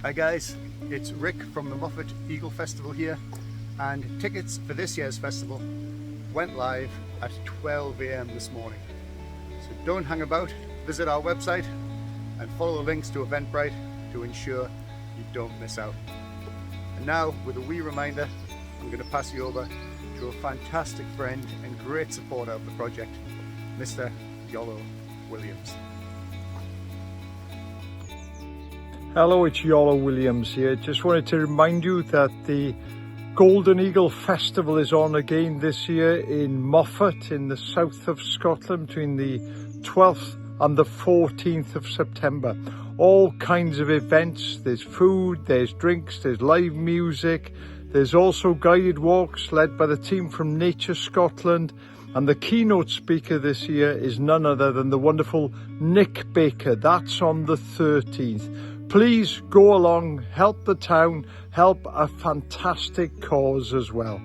Hi guys, it's Rick from the Moffat Eagle Festival here, and tickets for this year's festival went live at 12 AM this morning. So don't hang about, visit our website and follow the links to Eventbrite to ensure you don't miss out. And now, with a wee reminder, I'm going to pass you over to a fantastic friend and great supporter of the project, Mr. Iolo Williams. Hello, it's Iolo Williams here. Just wanted to remind you that the Golden Eagle Festival is on again this year in Moffat in the south of Scotland between the 12th and the 14th of September. All kinds of events, there's food, there's drinks, there's live music, there's also guided walks led by the team from Nature Scotland, and the keynote speaker this year is none other than the wonderful Nick Baker. That's on the 13th. Please go along, help the town, help a fantastic cause as well.